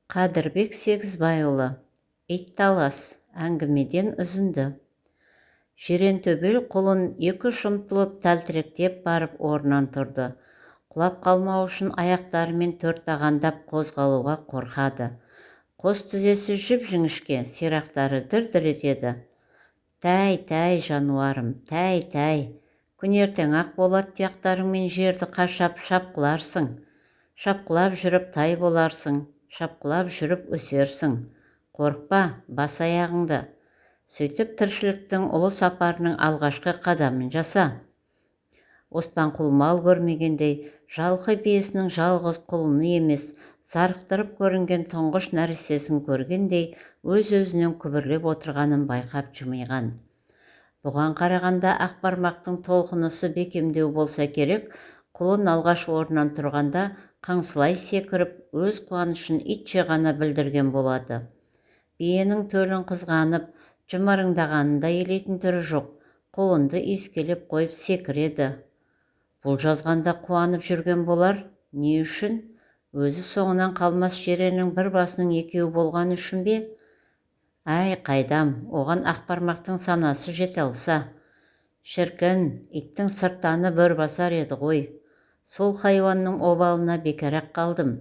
Қадырбек Сегізбайұлы, Итталас әңгімеден үзінді. Жирентөбел құлын екі-үш ұмтылып тәлтіректеп барып орнынан тұрды. Құлап қалмау үшін аяқтарымен төрттағандап қозғалуға қорқады. Қос тізесі жіп-жіңішке, сирақтары дір-дір етеді. Тәй, жануарым, тәй, күн ертең-ақ болат тұяқтарыңмен жерді қашап шапқыларсың. Шапқылап жүріп тай боларсың, шапқылап жүріп өсерсің. Қорықпа, бас аяғыңды. Сөйтіп тіршіліктің ұлы сапарының алғашқы қадамын жаса. Оспанқұл мал көрмегендей, жалқы биесінің жалғыз құлыны емес, зарықтырып көрінген тұңғыш нәрестесін көргендей, өз-өзінен күбірлеп отырғанын байқап жымиған. Бұған қарағанда ақбармақтың толқынысы бекемдеу болса керек, құлын алғаш орнынан тұрғанда қаңсылай секіріп, өз қуанышын итше ғана білдірген болады. Биенің төлін қызғанып, жымырыңдағанында елейтін түрі жоқ, құлынды иіскелеп қойып секіреді. Бұл жазғанда қуанып жүрген болар, не үшін? Өзі соңынан қалмас жиреннің бір басының екеуі болған үшін бе? Әй, қайдам, оған ақбармақтың санасы жете алса. Шіркін, иттің сырттаны бөрбасар еді ғой. Сол хайуанның обалына бекарақ қалдым.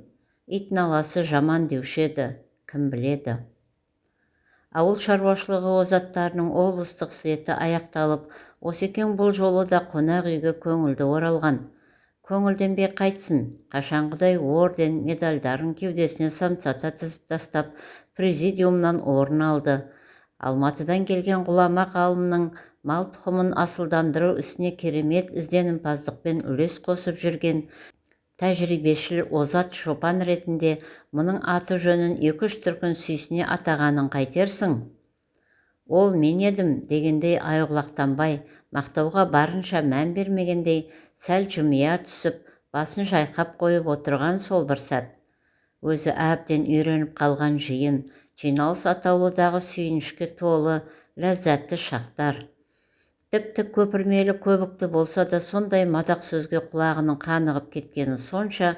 Ит наласы жаман деуші еді, кім біледі. Ауыл шаруашылығы озаттарының облыстық слеті аяқталып, Осекең бұл жолы да қонақ үйге көңілді оралған. Көңілденбей қайтсын, қашанғыдай орден, медальдарын кеудесіне самсата тізіп тастап, президиумнан орын алды. Алматыдан келген ғұлама ғалымның мал тұқымын асылдандыру ісіне керемет ізденімпаздықпен үлес қосып жүрген тәжірибешіл озат шопан ретінде мұның аты жөнін екі-үш дүркін сүйсіне атағанын қайтерсің? Ол мен едім дегендей айғылақтанбай, мақтауға барынша мән бермегендей, сәл жымия түсіп, басын шайқап қойып отырған сол бір сәт. Өзі әбден үйреніп қалған жиын, жиналыс атаулыдағы сүйінішке толы, ләззәтті шақтар. Тіпті көпірмелі көбікті болса да сондай мадақ сөзге құлағының қанығып кеткені сонша,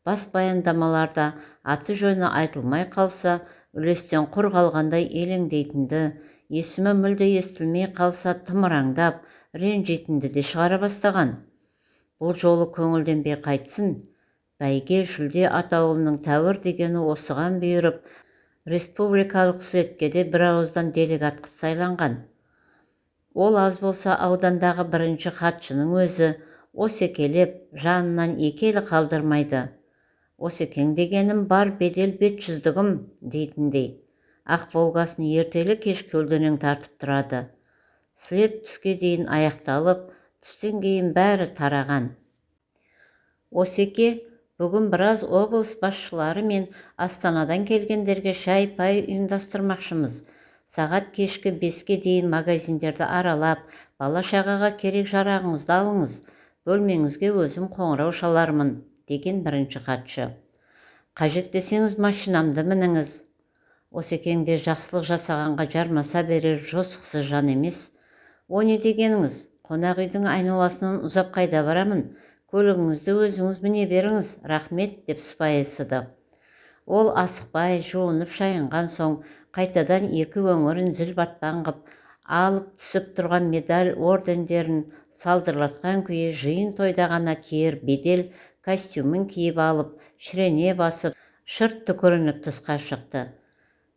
бас баяндамаларда аты жөні айтылмай қалса, үлестен құр қалғандай елеңдейтінді, есімі мүлде естілмей қалса тымыраңдап, ренжитінді де шығара бастаған. Бұл жолы көңілденбей қайтсын, бәйге жүлде атаулының тәуір дегені осыған бұйырып, республикалық слетке де бір ауыздан делегат қып сайланған. Ол аз болса аудандағы бірінші хатшының өзі осекелеп, жанынан екелі қалдырмайды. Осекең дегенім бар бедел бет жүздігім дейтіндей. Ақ волгасын ертелі кеш көлденең тартып тұрады. Слет түске дейін аяқталып, түстен кейін бәрі тараған. Осеке бүгін біраз облыс басшылары мен Астанадан келгендерге шай-пай ұйымдастырмақшымыз. Сағат кешкі 5-ке дейін магазиндерді аралап, бала-шағаға керек жарағыңызды алыңыз. Бөлмеңізге өзім қоңырау шалармын, деген бірінші хатшы. Қажет десеңіз машинамды мініңіз. Осекең де жақсылық жасағанға жармаса берер жосықсыз жан емес. О не дегеніңіз, қонақ үйдің айналасынан ұзап қайда барамын? Көлігіңізді өзіңіз міне беріңіз, рахмет, деп сыпайысыды. Ол асықпай, жуынып шайынған соң, қайтадан екі өңірін зіл батпан қып, алып түсіп тұрған медаль ордендерін салдырлатқан күйі жиын тойда ғана киер бедел костюмін киіп алып, шірене басып, шырт түкірініп тысқа шықты.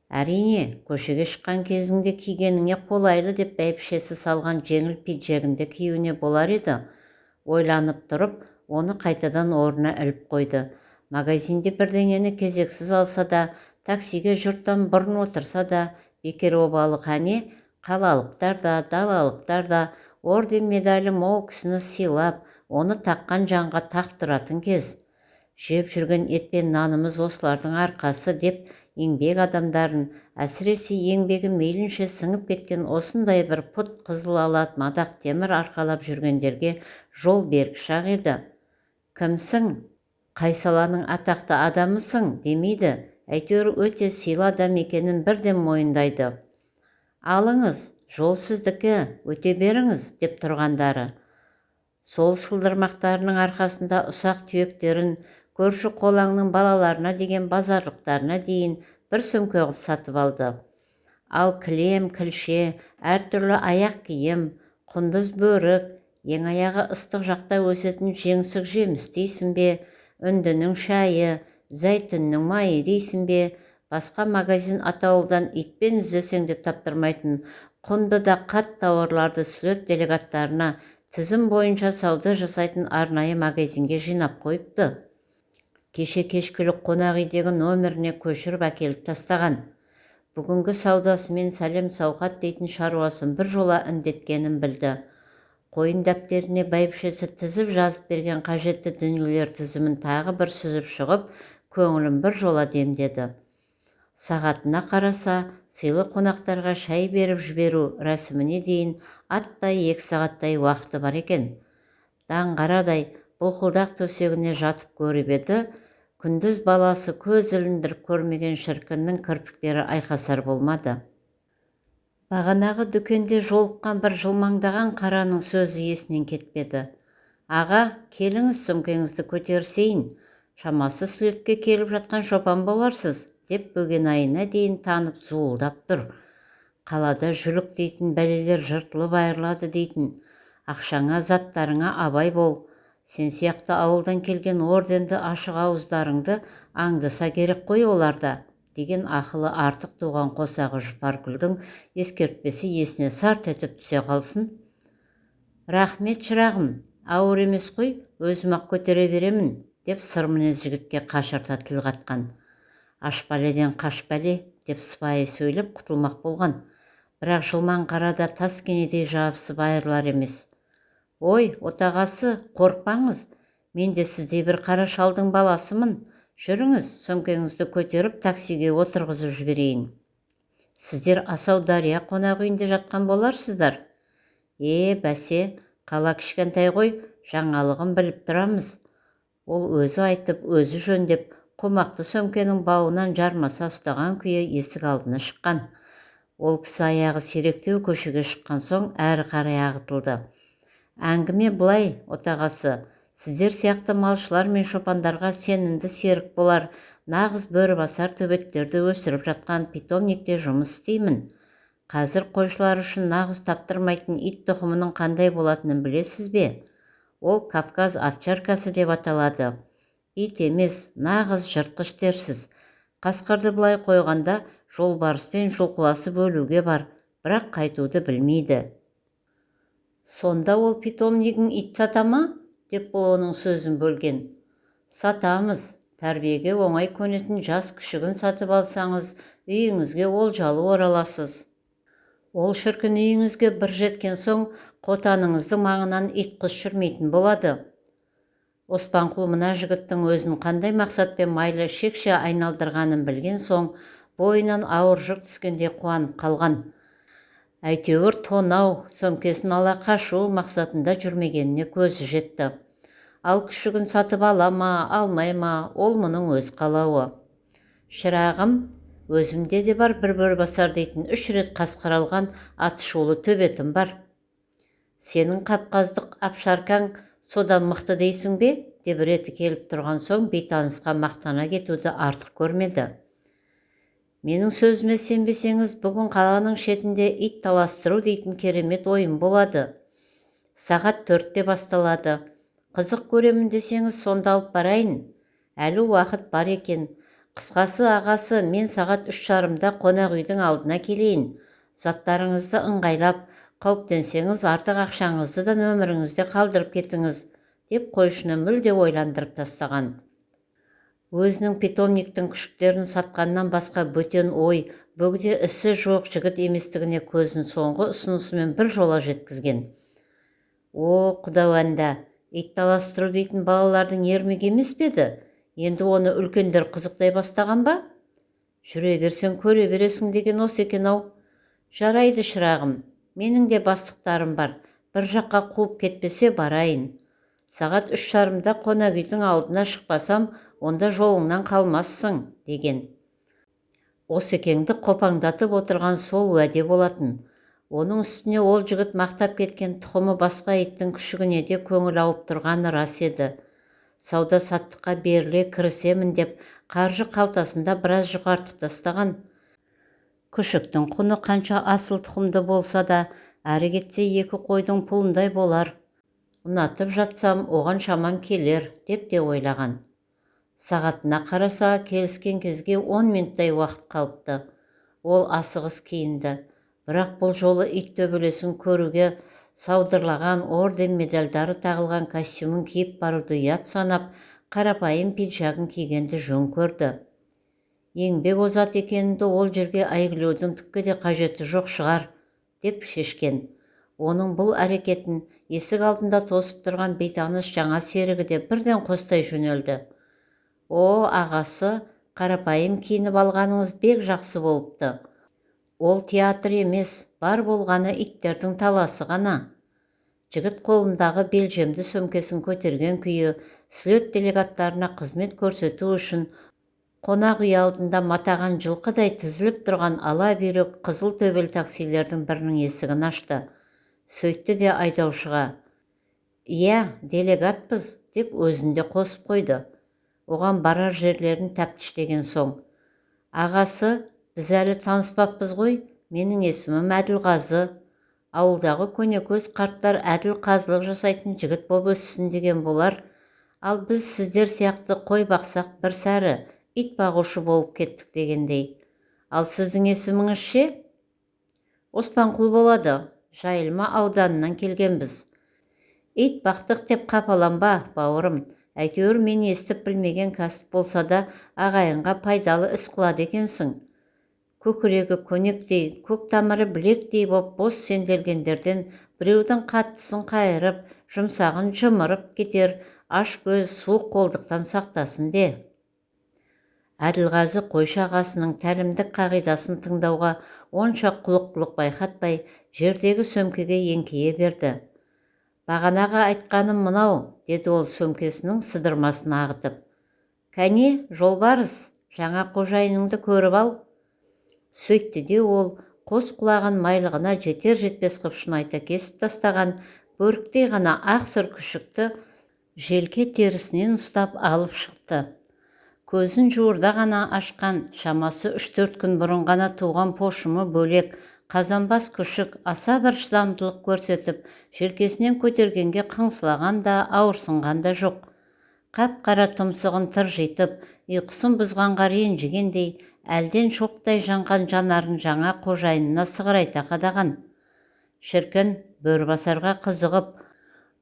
Әрине, көшеге шыққан кезіңде кигеніңе қолайлы деп бәйбішесі салған жеңіл пиджагінде киюіне болар еді. Ойланып тұрып, оны қайтадан орнына іліп қойды. Магазинде бірдеңені кезексіз алса да, таксиге жұрттан бұрын отырса да, бекер обалы қане, қалалықтар да, далалықтар да орден медалі мол кісіні сыйлап, оны таққан жанға тақтыратын кез. Жеп жүрген етпен нанымыз осылардың арқасы деп, еңбек адамдарын, әсіресе еңбегі мейлінше сіңіп кеткен осындай бір пұт қызыл алат мадақ темір арқалап жүргендерге жол бергішақ еді. Кімсің? Қай саланың атақты адамысың демейді, әйтеуір өте сыйлы адам екенін бірден мойындайды. Алыңыз, жол сіздікі, өте беріңіз, деп тұрғандары. Сол сылдырмақтарының арқасында ұсақ түйектерін көрші қолаңның балаларына деген базарлықтарына дейін бір сөмке ғып сатып алды. Ал кілем, кілше, әртүрлі аяқ киім, құндыз бөрік, ең аяғы ыстық жақта өсетін жеңсік жеміс дейсің бе, үндінің шайы, зәйтүннің майы дейсің бе, басқа магазин атаулыдан итпен іздесең де таптырмайтын құнды да қат тауарларды слет делегаттарына тізім бойынша сауда жасайтын арнайы магазинге жинап қойыпты. Кеше кешкілік қонақ үйдегі номеріне көшіріп әкеліп тастаған. Бүгінгі саудасымен сәлем сауқат дейтін шаруасын бір жола індеткенін білді. Қойын дәптеріне бәйбішесі тізіп жазып берген қажетті дүниелер тізімін тағы бір сүзіп шығып, көңілін бір жола демдеді. Сағатына қараса, сыйлы қонақтарға шай беріп жіберу рәсіміне дейін аттай 2 сағаттай уақыты бар екен. Даңғарадай бұлқылдақ төсегіне жатып көріп еді, күндіз баласы көз іліндіріп көрмеген шіркіннің кірпіктері айқасар болмады. Бағанағы дүкенде жолыққан бір жылмаңдаған қараның сөзі есінен кетпеді. Аға, келіңіз сөмкеңізді көтерсейін, шамасы слетке келіп жатқан шопан боларсыз, деп бөгенайына дейін танып зуылдап тұр. Қалада жүлік дейтін бәлелер жыртылып айырылады дейтін. Ақшаңа, заттарыңа абай бол. Сен сияқты ауылдан келген орденді ашық ауыздарыңды аңдыса керек қой оларда, деген ақылы артық туған қосағы Жұпаргүлдің ескертпесі есіне сарт етіп түсе қалсын. Рахмет шырағым, ауыр емес қой, өзім-ақ көтере беремін, деп сыр мінез жігітке қашырта тіл қатқан. Аш бәледен қаш бәле, деп сыпайы сөйлеп құтылмақ болған. Бірақ жылмаң қарада тас кенедей жабысып айырылар емес. Ой, отағасы, қорықпаңыз, мен де сіздей бір қара шалдың баласымын. Жүріңіз, сөмкеңізді көтеріп таксиге отырғызып жіберейін. Сіздер Асау Дария қонақ үйінде жатқан боларсыздар. Бәсе, қала кішкентай ғой, жаңалығын біліп тұрамыз. Ол өзі айтып, өзі жөндеп, қомақты сөмкенің бауынан жармаса ұстаған күйі есік алдына шыққан. Ол кісі аяғы сиректеу көшеге шыққан соң әрі қарай ағытылды. Әңгіме былай, отағасы, сіздер сияқты малшылар мен шопандарға сенімді серік болар, нағыз бөрібасар төбеттерді өсіріп жатқан питомникте жұмыс істеймін. Қазір қойшылар үшін нағыз таптырмайтын ит тұқымының қандай болатынын білесіз бе? Ол Кавказ овчаркасы деп аталады. Ит емес, нағыз жыртқыш дерсіз. Қасқырды былай қойғанда жолбарыспен жұлқыласы бөлуге бар, бірақ қайтуды білмейді. Сонда ол питомнигің ит сата ма? Деп бұл оның сөзін бөлген. Сатамыз, тәрбиеге оңай көнетін жас күшігін сатып алсаңыз, үйіңізге олжалы ораласыз. Ол шіркін үйіңізге бір жеткен соң, қотаныңыздың маңынан ит құс жүрмейтін болады. Оспанқұл мына жігіттің өзін қандай мақсатпен майлы шекше айналдырғанын білген соң, бойынан ауыр жүк түскенде қуанып қалған. Әйтеуір тонау, сөмкесін ала қашу мақсатында жүрмегеніне көзі жетті. Ал күшігін сатып ала ма, алмай ма, ол мұның өз қалауы. Шырағым, өзімде де бар бір бөрібасар дейтін 3 рет қасқыр алған атышулы төбетім бар. Сенің қапқаздық апшаркаң содан мықты дейсің бе? Деп реті келіп тұрған соң бейтанысқа мақтана кетуді артық көрмеді. Менің сөзіме сенбесеңіз, бүгін қаланың шетінде ит таластыру дейтін керемет ойын болады. Сағат 4-те басталады. Қызық көремін десеңіз, сонда алып барайын. Әлі уақыт бар екен. Қысқасы ағасы, мен сағат 3:30-да қонақ үйдің алдына келейін. Заттарыңызды ыңғайлап, қауіптенсеңіз артық ақшаңызды да нөміріңізде қалдырып кетіңіз, деп қойшыны мүлде ойландырып тастаған. Өзінің питомниктің күшіктерін сатқаннан басқа бөтен ой, бөгде ісі жоқ жігіт еместігіне көзін соңғы ұсынысымен бір жола жеткізген. О, құдауанда, ит таластыру дейтін балалардың ермек емес педі? Енді оны үлкендер қызықтай бастаған ба? Жүре берсең көре бересің деген осы екен-ау. Жарайды шырағым, менің де бастықтарым бар, бір жаққа қуып кетпесе барайын. Сағат 3:30-да қонақ үйдің алдына шықпасам, онда жолыңнан қалмассың, деген. Осекеңді қопаңдатып отырған сол уәде болатын. Оның үстіне ол жігіт мақтап кеткен тұқымы басқа иттің күшігіне де көңіл ауып тұрғаны рас еді. сауда саттыққа беріле кірісемін деп қаржы қалтасында біраз жұқартып тастаған. Күшіктің құны қанша асыл тұқымды болса да, әрі кетсе 2 қойдың пұлындай болар. Ұнатып жатсам, оған шамам келер, деп те ойлаған. Сағатына қараса, келіскен кезге 10 минуттай уақыт қалыпты. Ол асығыс киінді. Бірақ бұл жолы ит төбелесін көруге саудырлаған орден медальдары тағылған костюмін киіп баруды ұят санап, қарапайым пинжагын кигенді жөн көрді. Еңбек озат екенімді ол жерге әйгілеудің түкке де қажеті жоқ шығар, деп шешкен. Оның бұл әрекетін есік алдында тосып тұрған бейтаныс жаңа серігі де бірден қостай жөнелді. О, ағасы, қарапайым киініп алғаныңыз бек жақсы болыпты. Ол театр емес, бар болғаны иттердің таласы ғана. Жігіт қолындағы белжемді сөмкесін көтерген күйі, слет делегаттарына қызмет көрсету үшін қонақ үй алдында матаған жылқыдай тізіліп тұрған ала бүйрек қызыл төбел таксилердің бірінің есігін ашты. Сөйтті де айдаушыға: «Иә, делегатпыз», деп өзінде қосып қойды. Оған барар жерлерін тәптіштеген соң: «Ағасы, біз әлі таныспаппыз ғой, менің есімім Әділғазы. Ауылдағы көнекөз қарттар әділ қазылық жасайтын жігіт боп өссін деген болар. Ал біз сіздер сияқты қой бақсақ бір сәрі ит бағушы болып кеттік дегендей. Ал сіздің есіміңіз ше?» «Оспанқұл болады, Жайылма ауданынан келгенбіз». «Ит бақтық деп қапаланба, бауырым. Әйтеуір мен естіп білмеген кәсіп болса да ағайынға пайдалы іс қылады екенсің. Көкірегі көнектей, көк тамыры білектей боп бос сенделгендерден біреудің қаттысын қайырып, жұмсағын жымырып кетер, аш көз, суық қолдықтан сақтасын де». Әділғазы қойшы ағасының тәлімдік қағидасын тыңдауға онша құлық байқатпай, жердегі сөмкеге еңкейе берді. «Бағанағы айтқаным мынау», деді ол сөмкесінің сыдырмасын ағытып. «Кәне, жолбарыс, жаңа қожайыныңды көріп ал». Сөйтті де ол қос құлағын майлығына жетер-жетпес қып шұнайта кесіп тастаған бөріктей ғана ақ сұр күшікті желке терісінен ұстап алып шықты. Көзін жуырда ғана ашқан, шамасы 3-4 күн бұрын ғана туған пошымы бөлек қазанбас күшік аса бір шыдамдылық көрсетіп, желкесінен көтергенге қыңсылаған да, ауырсынған да жоқ. Қап-қара тұмсығын тыржитып, ұйқысын бұзғанға ренжігендей, әлден шоқтай жанған жанарын жаңа қожайынына сығырайта қадаған. Шіркін, бөрібасарға қызығып,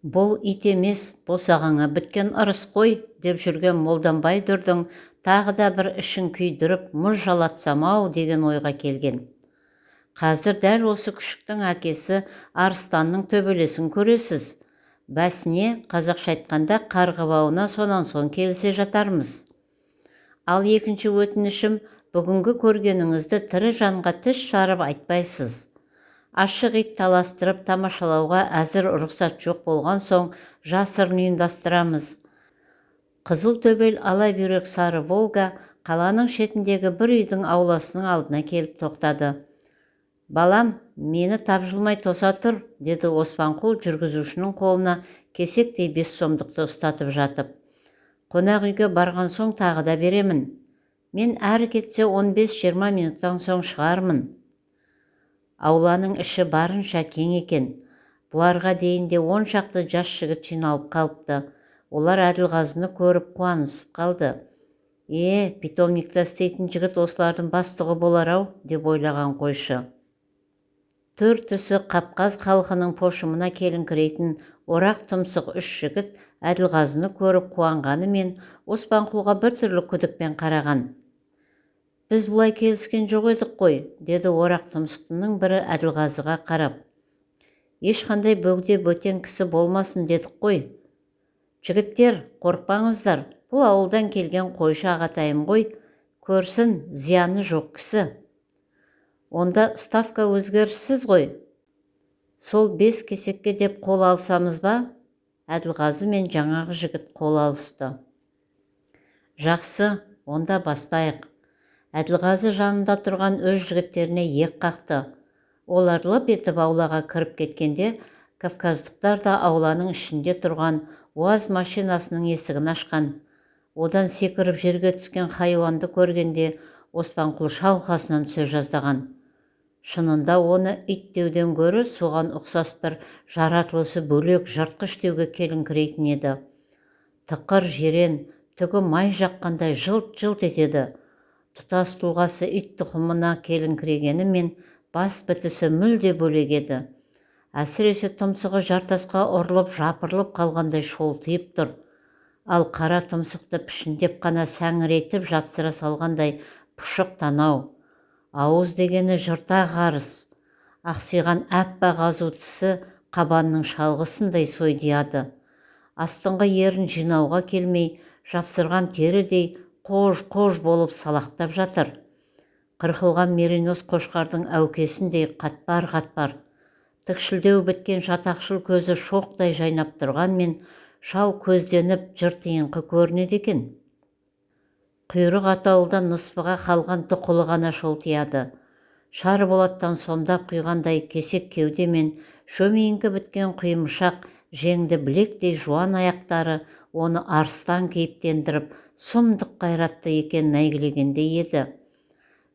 «Бұл ит емес, босағаңа біткен ырыс қой», деп жүрген Молданбай Дүрдің тағы да бір ішін күйдіріп, мұз жалатсам-ау деген ойға келген. Қазір дәл осы күшіктің әкесі арыстанның төбелесін көресіз. Бәсіне, қазақша айтқанда, қарғыбауына сонан соң келісе жатармыз. Ал екінші өтінішім, бүгінгі көргеніңізді тірі жанға тіс жарып айтпайсыз. Ашық ит таластырып тамашалауға әзір рұқсат жоқ болған соң жасырын ұйымдастырамыз. Қызыл төбел ала бүйрек сары Волга қаланың шетіндегі бір үйдің ауласының алдына келіп тоқтады. «Балам, мені тапжылмай тоса тұр», деді Оспанқұл жүргізушінің қолына кесектей 5 сомдықты ұстатып жатып. «Қонақ үйге барған соң тағы да беремін. Мен әрі кетсе 15-20 минуттан соң шығармын». Ауланың іші барынша кең екен. Бұларға дейінде 10 шақты жас жігіт жиналып қалыпты. Олар Әділғазыны көріп қуанысып қалды. Питомникта істейтін жігіт осылардың бастығы болар-ау, деп ойлаған қойшы. Түр түсі Қапқаз халқының пошымына келіңкірейтін орақ тұмсық 3 жігіт Әділғазыны көріп қуанғанымен Оспанқұлға бір түрлі күдікпен қараған. «Біз бұлай келіскен жоқ едік қой», деді орақ тұмсықтының бірі Әділғазыға қарап. «Ешқандай бөгде бөтен кісі болмасын дедік қой. Жігіттер, қорықпаңыздар, бұл ауылдан келген қойшы ағатайым ғой, көрсін, зияны жоқ кісі». «Онда ставка өзгеріссіз ғой. Сол 5 кесекке деп қол алсамыз ба?» Әділғазы мен жаңағы жігіт қол алысты. «Жақсы, онда бастайық». Әділғазы жанында тұрған өз жігіттеріне ек қақты. Олар лып етіп аулаға кіріп кеткенде, Кавказдықтар да ауланың ішінде тұрған УАЗ машинасының есігін ашқан. Одан секіріп жерге түскен хайуанды көргенде Оспанқұл шалқасынан түсе жаздаған. Шынында оны ит деуден гөрі соған ұқсас бір жаратылысы бөлек жыртқыш деуге келіңкірейтін еді. Тықыр жирен, түгі май жаққандай жылт-жылт етеді. Тұтас тұлғасы ит тұқымына келіңкірегенімен бас бітісі мүлде бөлек еді. Әсіресе тұмсығы жартасқа ұрылып жапырылып қалғандай шолтиып тұр. Ал қара тұмсықты пішіндеп қана сәңірейтіп жапсыра салғандай пұшық танау. Ауыз дегені жырта қарыс. Ақсиған әппақ азу тісі қабанның шалғысындай сойдияды. Астыңғы ерін жинауға келмей, жапсырған терідей қож-қож болып салақтап жатыр. Қырқылған меринос қошқардың әукесіндей қатпар-қатпар. Тікшілдеу біткен жатақшыл көзі шоқтай жайнап тұрғанмен, шал көзденіп жыртиыңқы көрінеді екен. Құйрық атауылдан ныспыға қалған тұқылы ғана шолтияды. Шарболаттан сомдап құйғандай кесек кеуде мен шөмейіңкі біткен құйымшақ жеңді білектей жуан аяқтары оны арыстан кейіптендіріп, сұмдық қайратты екен әйгілегендей еді.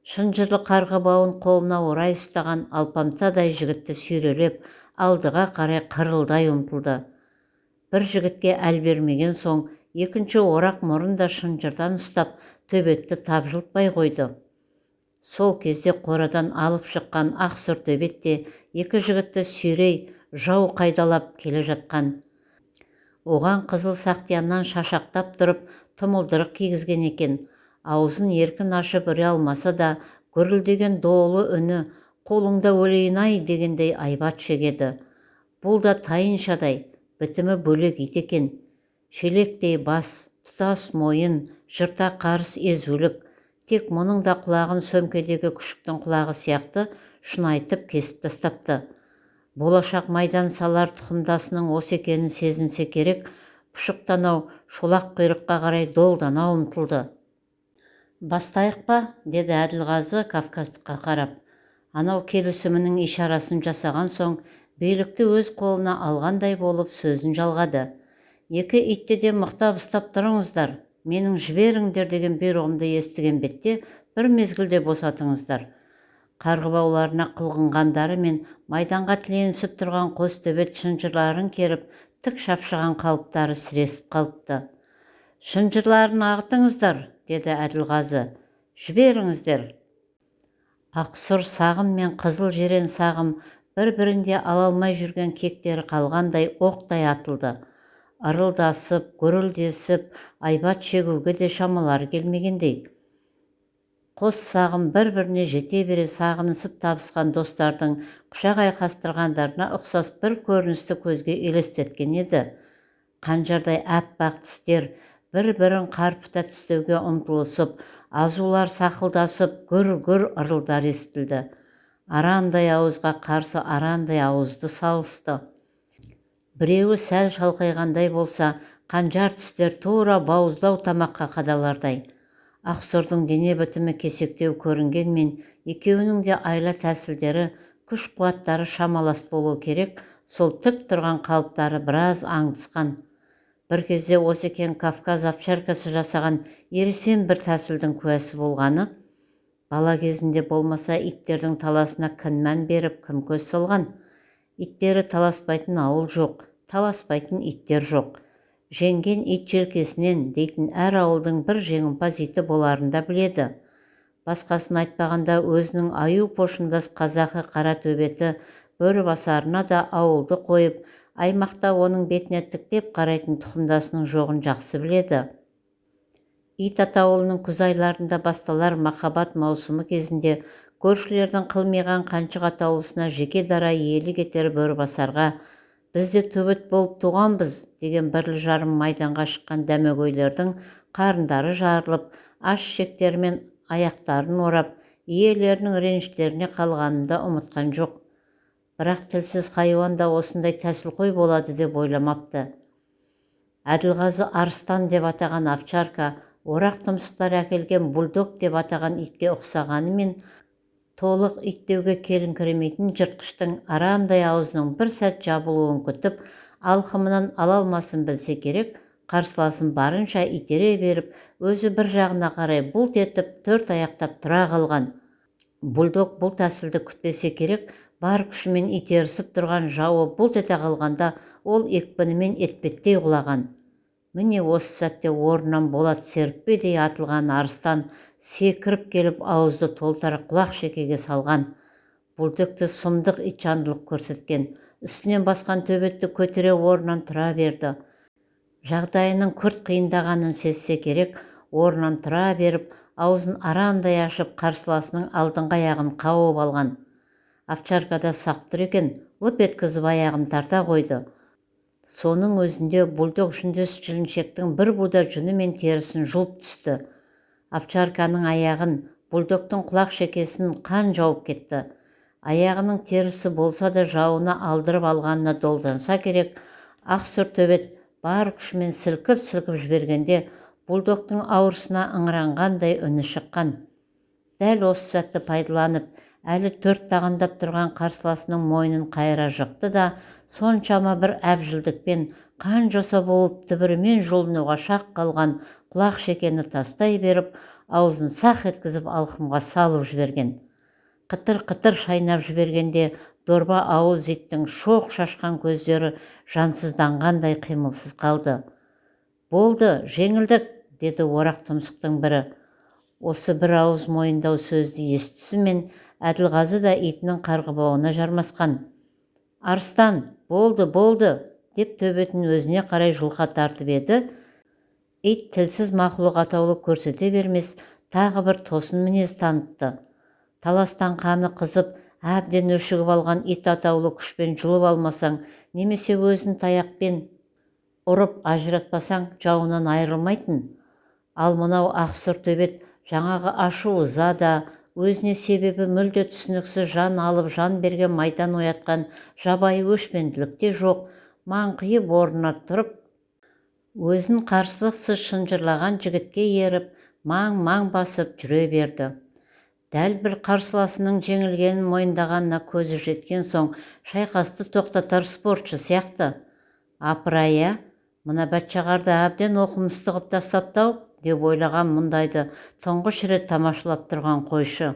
Шынжырлы қарға бауын қолына орай ұстаған алпамсадай жігітті сүйрелеп, алдыға қарай қырылдай ұмтылды. Бір жігітке әл бермеген соң, екінші орақ мұрын да шынжырдан ұстап, төбетті тапжылтпай қойды. Сол кезде қорадан алып шыққан ақ сұр төбетте екі жігітті сүйрей, жау қайдалап келе жатқан. Оған қызыл сақтияннан шашақтап тұрып, тұмылдырық кигізген екен. Аузын еркін ашып үре алмаса да, гүрілдеген доолы үні, қолыңда өлейін-ай дегендей айбат шегеді. Бұл да тайыншадай, бітімі бөлек ит екен. Шелектей бас, тұтас мойын, жырта қарыс езулік. Тек мұның да құлағын сөмкедегі күшіктің құлағы сияқты шынайтып кесіп тастапты. Болашақ майдан салар тұқымдасының осы екенін сезінсе керек, пұшықтанау шолақ құйрыққа қарай долдана ұмтылды. «Бастайық па?» деді Әділғазы Кавказдыққа қарап. Анау келісімінің ишарасын жасаған соң, билікті өз қолына алғандай болып сөзін жалғады. «Екі итті де мықтап ұстап тұрыңыздар, менің жіберіңдер деген бұйрығымды естіген бетте бір мезгілде босатыңыздар». Қарғыбауларына қылғынғандары мен майданға тіленісіп тұрған қос төбет шынжырларын керіп, тік шапшыған қалыптары сіресіп қалыпты. «Шынжырларын ағытыңыздар», деді Әділғазы. «Жіберіңіздер». Ақсұр сағым мен қызыл жирен сағым бір-бірінде ала алмай жүрген кектері қалғандай оқтай атылды. Ырылдасып, гүрілдесіп, айбат шегуге де шамалары келмегендей. Қос сағым бір-біріне жете бере сағынысып табысқан достардың құшақ айқастырғандарына ұқсас бір көріністі көзге елестеткен еді. Қанжардай әппақ тістер бір-бірін қарпыта тістеуге ұмтылысып, азулар сақылдасып, гүр-гүр ырылдар естілді. Арандай ауызға қарсы арандай ауызды салысты. Біреуі сәл шалқайғандай болса, қанжар тістер тура бауыздау тамаққа қадалардай. Ақсұрдың дене бітімі кесектеу көрінгенмен, екеуінің де айла тәсілдері, күш-қуаттары шамалас болу керек, сол тік тұрған қалыптары біраз аңдысқан. Бір кезде осы кен Кавказ овчаркасы жасаған ересен бір тәсілдің куәсі болғаны. Бала кезінде болмаса иттердің таласына кім мән беріп, кім көз салған. Иттері таласпайтын ауыл жоқ, таласпайтын иттер жоқ. Жеңген ит желкесінен дейтін әр ауылдың бір жеңімпаз иті боларын да біледі. Басқасын айтпағанда өзінің аю пошындас қазақы қара төбеті бөрібасарына да ауылды қойып, аймақта оның бетіне тіктеп қарайтын тұқымдасының жоғын жақсы біледі. Ит атаулының күз айларында басталар махаббат маусымы кезінде көршілердің қылмиған қаншық атаулысына жеке дара иелік етер бөрібасарға «Бізде төбет болып туғанбыз» деген бірлі-жарым майданға шыққан дәмегөйлердің қарындары жарылып, аш шектерімен аяқтарын орап, иелерінің реніштеріне қалғанында ұмытқан жоқ. Бірақ тілсіз хайуан да осындай тәсілқой болады деп ойламапты. Әділғазы арыстан деп атаған овчарка, орақ тұмсықтар әкелген бульдог деп атаған итке ұқсағанымен, толық иттеуге келіңкіремейтін жыртқыштың арандай аузының бір сәт жабылуын күтіп, алқымынан ала алмасын білсе керек, қарсыласын барынша итере беріп, өзі бір жағына қарай бұлт етіп, төрт аяқтап тұра қалған. Бульдог бұл тәсілді күтпесе керек, бар күшімен итерісіп тұрған жауы бұлт ете қалғанда, ол екпінімен етпеттей құлаған. Міне осы сәтте орнынан болат серіппедей атылған арыстан секіріп келіп ауызды толтыра құлақ шекеге салған. Бульдогты сұмдық итжандылық көрсеткен. Үстінен басқан төбетті көтере орнынан тұра берді. Жағдайының күрт қиындағанын сезсе керек, орнынан тұра беріп, аузын арандай ашып, қарсыласының алдыңғы аяғын қауып алған. Овчаркада сақ тұр екен, лып еткізіп аяғын тарта қойды. Соның өзінде бульдог жүндес жіліншектің бір буда жүні мен терісін жұлып түсті. Овчарканың аяғын, бульдогтың құлақ шекесін қан жауып кетті. Аяғының терісі болса да жауына алдырып алғанына долданса керек, ақсұр төбет бар күшімен сілкіп жібергенде, бульдогтың ауырсына ыңыранғандай үні шыққан. Дәл осы сәтті пайдаланып, әлі төрт тағандап тұрған қарсыласының мойнын қайыра жықты да, соншама бір әбжілдікпен қан жоса болып түбірімен жұлынуға шақ қалған құлақ шекені тастай беріп, аузын сақ еткізіп алқымға салып жіберген. Қытыр шайнап жібергенде, дорба ауыз иттің шоқ шашқан көздері жансызданғандай қимылсыз қалды. «Болды, жеңілдік», деді орақ тұмсықтың бірі. Осы бір ауыз мойындау сөзді естісімен Әділғазы да итінің қарғыбауына жармасқан. «Арыстан, болды», деп төбетін өзіне қарай жұлқа тартып еді. Ит тілсіз мақұлық атаулы көрсете бермес, тағы бір тосын мінез танытты. Таластан қаны қызып, әбден өшігіп алған ит атаулы күшпен жұлып алмасаң, немесе өзін таяқпен ұрып ажыратпасаң, жауынан айырылмайтын. Ал мынау ақсұр төбет жаңағы ашу ыза да, өзіне себебі мүлде түсініксіз жан алып жан берген майдан оятқан жабайы өшпенділікте жоқ, маңқиып орнына тұрып, өзін қарсылықсыз шынжырлаған жігітке еріп, маң басып жүре берді. Дәл бір қарсыласының жеңілгенін мойындағанына көзі жеткен соң, шайқасты тоқтатар спортшы сияқты. «Апыр-ай, мына бәтшағарды әбден оқымысты қып тастапты-ау», деп ойлаған мұндайды тұңғыш рет тамашалап тұрған қойшы.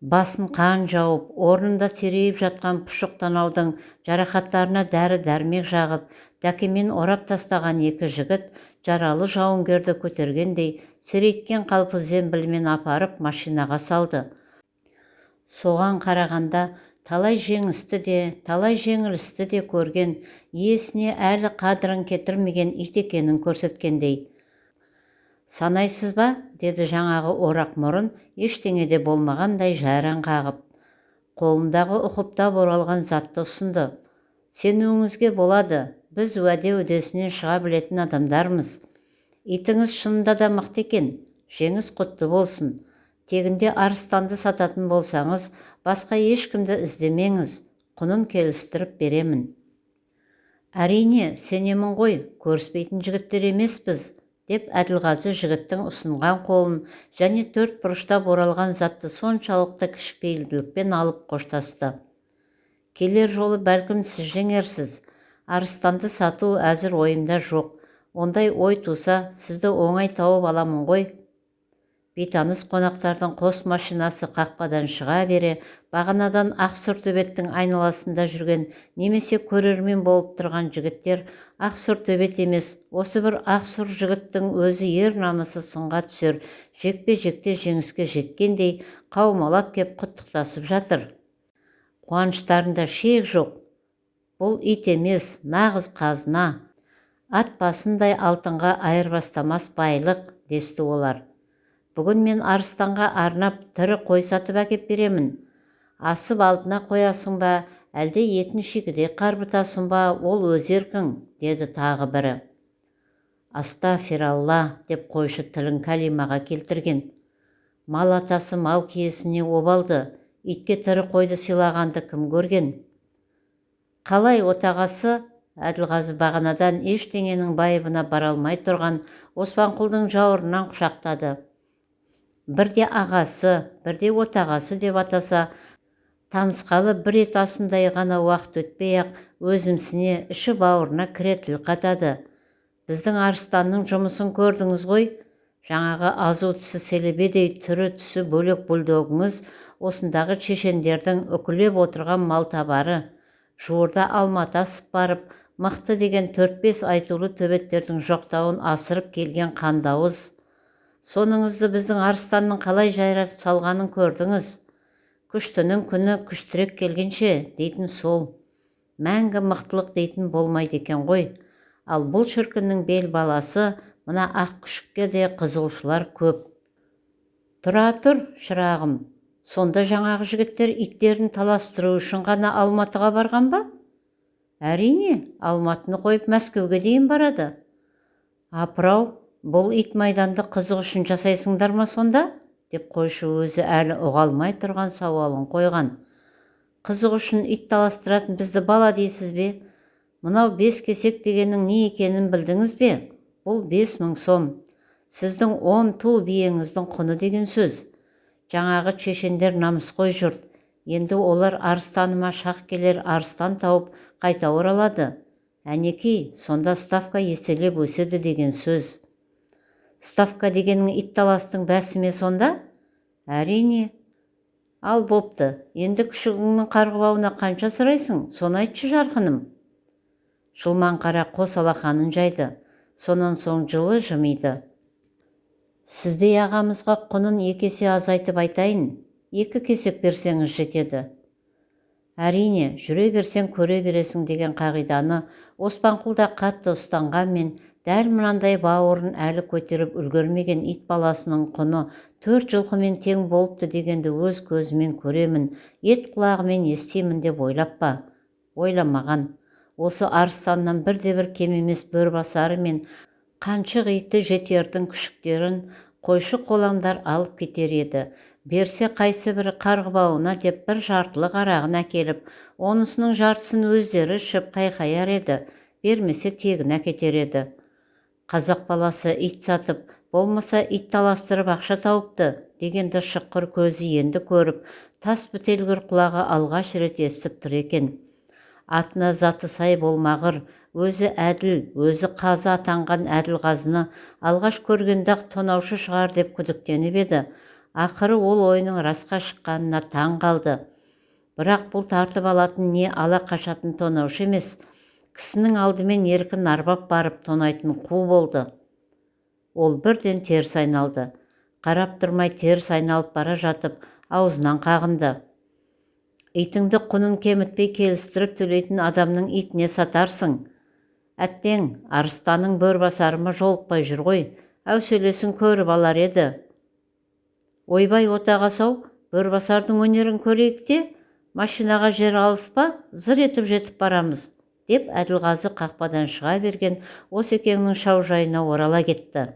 Басын қан жауып, орнында серейіп жатқан пұшық танаудың жарақаттарына дәрі-дәрмек жағып, дәкемен орап тастаған екі жігіт жаралы жауынгерді көтергендей серейткен қалпы зембілмен апарып машинаға салды. Соған қарағанда талай жеңісті де, талай жеңілісті де көрген, иесіне әлі қадірін кетірмеген ит екенін көрсеткендей. «Санайсыз ба?» деді жаңағы орақ мұрын ештеңеде болмағандай жайраң қағып. Қолындағы ұқыптап оралған затты ұсынды. «Сенуіңізге болады, біз уәде өдесінен шыға білетін адамдармыз. Итіңіз шынында да мықты екен, жеңіс құтты болсын. Тегінде арыстанды сататын болсаңыз, басқа ешкімді іздемеңіз, құнын келістіріп беремін». «Әрине, сенемін ғой, көріспейтін жігіттер емеспіз», деп Әділғазы жігіттің ұсынған қолын және төрт бұрыштап оралған затты соншалықты кішіпейілділікпен алып қоштасты. «Келер жолы бәлкім сіз жеңерсіз. Арыстанды сату әзір ойымда жоқ. Ондай ой туса, сізді оңай тауып аламын ғой». Бейтаныс қонақтардың қос машинасы қақпадан шыға бере, бағанадан ақсұр төбеттің айналасында жүрген немесе көрермен болып тұрған жігіттер ақсұр төбет емес, осы бір ақсұр жігіттің өзі ер намысы сынға түсер, жекпе-жекте жеңіске жеткендей қаумалап кеп құттықтасып жатыр. Қуаныштарында шек жоқ. Бұл ит емес, нағыз қазына. Ат басындай алтынға айырбастамас байлық, десті олар. «Бүгін мен арыстанға арнап тірі қой сатып әкеп беремін. Асып алдына қоясың ба, әлде етін шикідей қарбытасың ба, ол өз еркің», деді тағы бірі. «Астафиралла», деп қойшы тілін кәлимаға келтірген. «Мал атасы мал киесіне обалды, итке тірі қойды сыйлағанды кім көрген?» «Қалай, отағасы?» Әділғазы бағанадан ештеңенің байыбына бара алмай тұрған Оспанқұлдың жауырынан құшақтады. бірде ағасы, бірде отағасы деп атаса, танысқалы бір рет асымдай ғана уақыт өтпей-ақ өзімсіне іші бауырына кіре тіл қатады. Біздің арыстанның жұмысын көрдіңіз ғой. Жаңағы азу тісі селебедей түрі түсі бөлек бульдогыңыз осындағы чешендердің үкілеп отырған малтабары. Жуырда Алматы асып барып, мықты деген 4-5 айтулы төбеттердің жоқтауын асырып келген қандауыз. Соныңызды біздің арыстанның қалай жайратып салғанын көрдіңіз. Күштінің күні күштірек келгенше дейтін сол. Мәңгі мықтылық дейтін болмайды екен ғой. Ал бұл шіркіннің бел баласы мына ақ күшікке де қызығушылар көп. Тұра тұр, шырағым. Сонда жаңағы жігіттер иттерін таластыру үшін ғана Алматыға барған ба? Әрине, Алматыны қойып Мәскеуге дейін барады. Апырау, бұл ит майданды қызық үшін жасайсыңдар ма сонда? Деп қойшы өзі әлі ұғалмай тұрған сауалын қойған. Қызық үшін ит таластыратын бізді бала дейсіз бе? Мынау 5 кесек дегеннің не екенін білдіңіз бе? Бұл 5000 сом. Сіздің 10 ту биеңіздің құны деген сөз. Жаңағы чешендер намысқой жұрт. Енді олар арыстаныма шақ келер арыстан тауып қайта оралады. Әнекей, сонда ставка еселеп өседі деген сөз. Ставка дегенің ит таластың бәсіме сонда? Әрине. Ал бопты, енді күшігіңнің қарғыбауына қанша сұрайсың? Соны айтшы жарқыным. Жылман қара қос алақанын жайды. Сонан соң жылы жымиды. Сіздей ағамызға құнын 2 есе азайтып айтайын. 2 кесек берсеңіз жетеді. Әрине, жүре берсең көре бересің деген қағиданы Оспанқұлда қатты ұстанғанмен, дәл мынандай бауырын әлі көтеріп үлгермеген ит баласының құны 4 жылқымен тең болыпты дегенді өз көзімен көремін, ет құлағымен естимін деп ойлап па? Ойламаған. Осы арыстаннан бірде-бір кем емес бөрбасары мен қаншық иті жетердің күшіктерін қойшы қолаңдар алып кетер еді. Берсе қайсы бірі қарғыбауына деп бір жартылы қарағын әкеліп, онысының жартысын өздері ішіп қайқаяр еді. Бермесе тегін әкетер еді. Қазақ баласы ит сатып, болмаса ит таластырып ақша тауыпты дегенді шыққыр көзі енді көріп, тас бітелгір құлағы алғаш рет естіп тұр екен. Атына заты сай болмағыр, өзі әділ, өзі қазы атанған әділ қазыны алғаш көргенде-ақ тонаушы шығар деп күдіктеніп еді. Ақыры ол ойының расқа шыққанына таң қалды. Бірақ бұл тартып алатын не ала қашатын тонаушы емес, кісінің алдымен еркін арбап барып тонайтын қу болды. Ол бірден теріс айналды. Қарап тұрмай теріс айналып бара жатып, аузынан қағынды. Итіңді құнын кемітпей келістіріп төлейтін адамның итіне сатарсың. Әттең, арыстаның бөрбасарымы жолықпай жүр ғой, әуселесін көріп алар еді. Ойбай отағасы-ау, бөрбасардың өнерін көрейік те, машинаға жер алыс па, зыр етіп жетіп барамыз, деп Әділғазы қақпадан шыға берген Осекеңнің шаужайына орала кетті.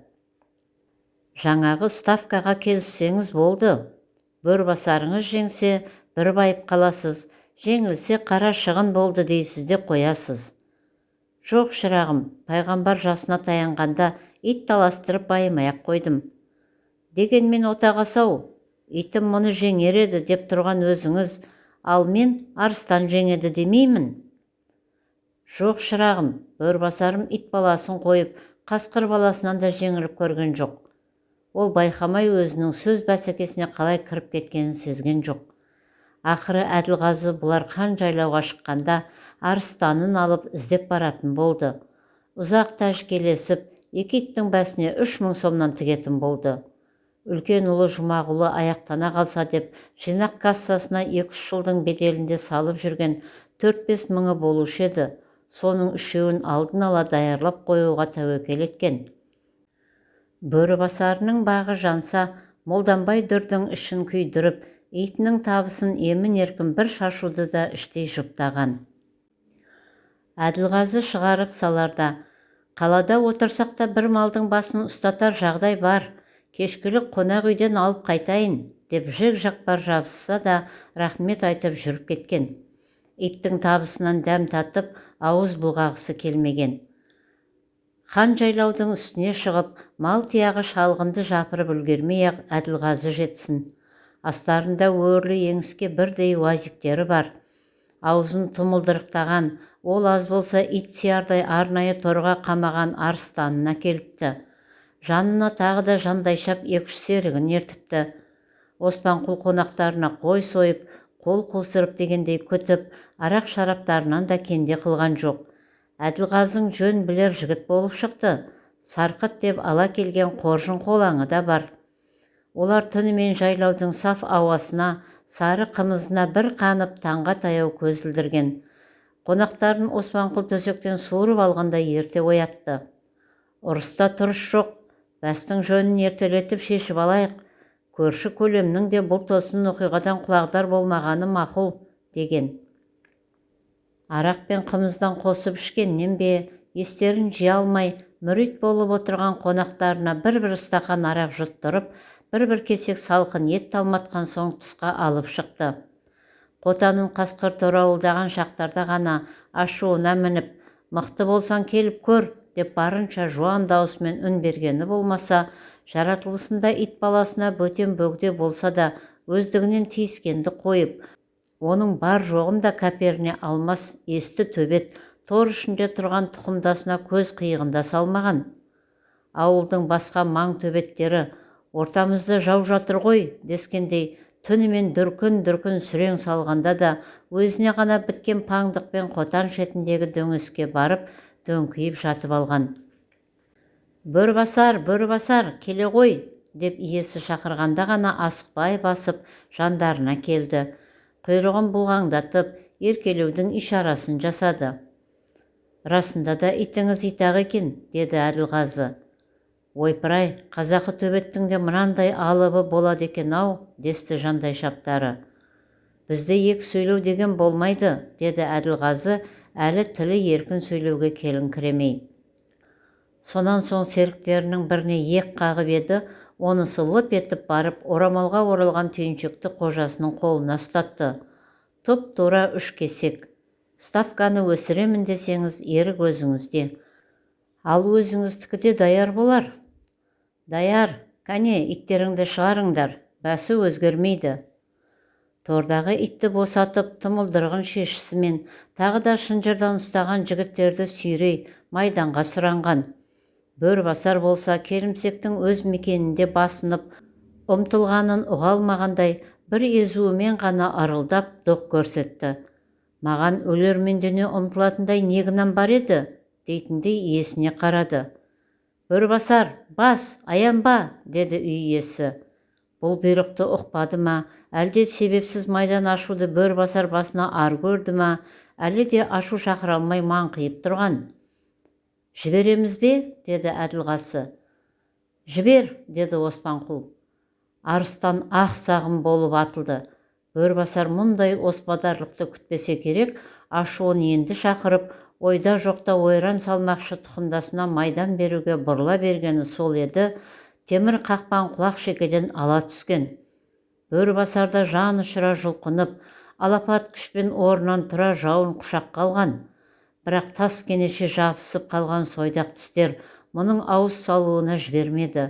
Жаңағы ставкаға келіссеңіз болды. Бөрбасарыңыз жеңсе, бір байып қаласыз, жеңілсе қара шығын болды дейсіз де қоясыз. Жоқ, шырағым, пайғамбар жасына таянғанда ит таластырып байымай-ақ қойдым. Дегенмен отағасы-ау, итім мұны жеңер еді деп тұрған өзіңіз, ал мен арыстан жеңеді демеймін. Жоқ, шырағым, бөрбасарым ит баласын қойып, қасқыр баласынан да жеңіліп көрген жоқ. Ол байқамай өзінің сөз бәсекесіне қалай кіріп кеткенін сезген жоқ. Ақыры Әділғазы бұлар қан жайлауға шыққанда арыстанын алып іздеп баратын болды. Ұзақ тәжікелесіп, 2 иттің бәсіне 3000 сомнан тігетін болды. Үлкен ұлы Жұмағұлы аяқтана қалса деп, жинақ кассасына 2-3 жылдың беделінде салып жүрген 4-5 мыңы болушы еді. Соның 3-еуін алдын ала даярлап қоюға тәуекел еткен. Бөрібасарының бағы жанса, Молданбай дүрдің ішін күйдіріп, итінің табысын емін-еркін бір шашуды да іштей жұптаған. Әділғазы шығарып саларда, қалада отырсақ та бір малдың басын ұстатар жағдай бар. Кешкілік қонақ үйден алып қайтайын, деп жік-жақпар жабысса да рахмет айтып жүріп кеткен. Иттің табысынан дәм татып, ауыз бұлғағысы келмеген. Хан жайлаудың үстіне шығып, мал тияғы шалғынды жапырып үлгермей-ақ Әділғазы жетсін. Астарында өрлі еңіске бірдей уазиктері бар. Аузын тұмылдырықтаған, ол аз болса ит сиярдай арнайы торға қамаған арыстанына келіпті. Жанына тағы да жандайшап 2-3 серігін ертіпті. Оспанқұл қонақтарына қой сойып, қол қусырып дегендей күтіп, арақ шараптарынан да кенде қылған жоқ. Әділғазың жөн білер жігіт болып шықты. Сарқыт деп ала келген қоржын қолаңы да бар. Олар түнімен жайлаудың саф ауасына, сары қымызына бір қанып таңға таяу көзілдірген. Қонақтарын Оспанқұл төсектен суырып алғанда ерте оятты. Ұрыста тұрыш жоқ, бәстің жөнін ертелетіп шешіп алайық. Көрші көлемнің де бұл тосын оқиғадан құлағдар болмағаны мақұл, деген. Арақ пен қымыздан қосып ішкеннен бе, естерін жия алмай, мүрит болып отырған қонақтарына бір-бір стақан арақ жұттырып, бір-бір кесек салқын ет талматқан соң тысқа алып шықты. Қотанын қасқыр торауылдаған шақтарда ғана ашуына мініп, мықты болсаң келіп көр, деп барынша жуан даусымен үн бергені болмаса, жаратылысында ит баласына бөтен бөгде болса да өздігінен тиіскенді қойып, оның бар жоғын да кәперіне алмас есті төбет тор ішінде тұрған тұқымдасына көз қиығында салмаған. Ауылдың басқа маң төбеттері ортамызда жау жатыр ғой дескендей түнімен дүркін-дүркін сүрең салғанда да өзіне ғана біткен паңдықпен Қотан шетіндегі дөңеске барып дөңкиіп жатып алған. Бөрбасар, келе ғой, деп иесі шақырғанда ғана асықпай басып жандарына келді. Құйрығын бұлғаңдатып, еркелеудің ишарасын жасады. Расында да итіңіз итақ екен, деді Әділғазы. Ойпырай, қазақы төбеттің де мынандай алыбы болады екен-ау, десті жандайшаптары. Бізде екі сөйлеу деген болмайды, деді Әділғазы, әлі тілі еркін сөйлеуге келіңкіремей. Сонан соң серіктерінің біріне ек қағып еді, онысы лып етіп барып, орамалға оралған түйіншекті қожасының қолына ұстатты. Тұп-тура 3 кесек. Ставканы өсіремін десеңіз, ерік өзіңізде. Ал өзіңіздікі де даяр болар. Даяр, кәне, иттеріңді шығарыңдар, бәсі өзгермейді. Тордағы итті босатып, тұмылдырғын шешісімен, тағы да шынжырдан ұстаған жігіттерді сүйрей, майданға сұранған. Бөрбасар болса, келімсектің өз мекенінде басынып, ұмтылғанын ұға алмағандай, бір езуімен ғана арылдап доқ көрсетті. Маған өлермендене ұмтылатындай негінен бар еді, дейтіндей иесіне қарады. Бөрбасар, бас, аянба, деді үй иесі. Бұл бұйрықты ұқпады ма, әлде себепсіз майдан ашуды Бөрбасар басына ар көрді ма, әлі де ашу шақыра алмай маңқиып тұрған. Жібереміз бе, деді Әділғасы. Жібер, деді Оспанқұл. Арыстан ақ сағым болып атылды. Бөрбасар мұндай оспадарлықты күтпесе керек, ашуын енді шақырып, ойда жоқта ойран салмақшы тұқымдасына майдан беруге бұрыла бергені сол еді, темір қақпан құлақ шекеден ала түскен. Бөрбасарда жан ұшыра жұлқынып, алапат күшпен орнынан тұра жауын құшақ қалған. Бірақ тас кенеше жабысып қалған сойдақ тістер мұның ауыз салуына жібермеді.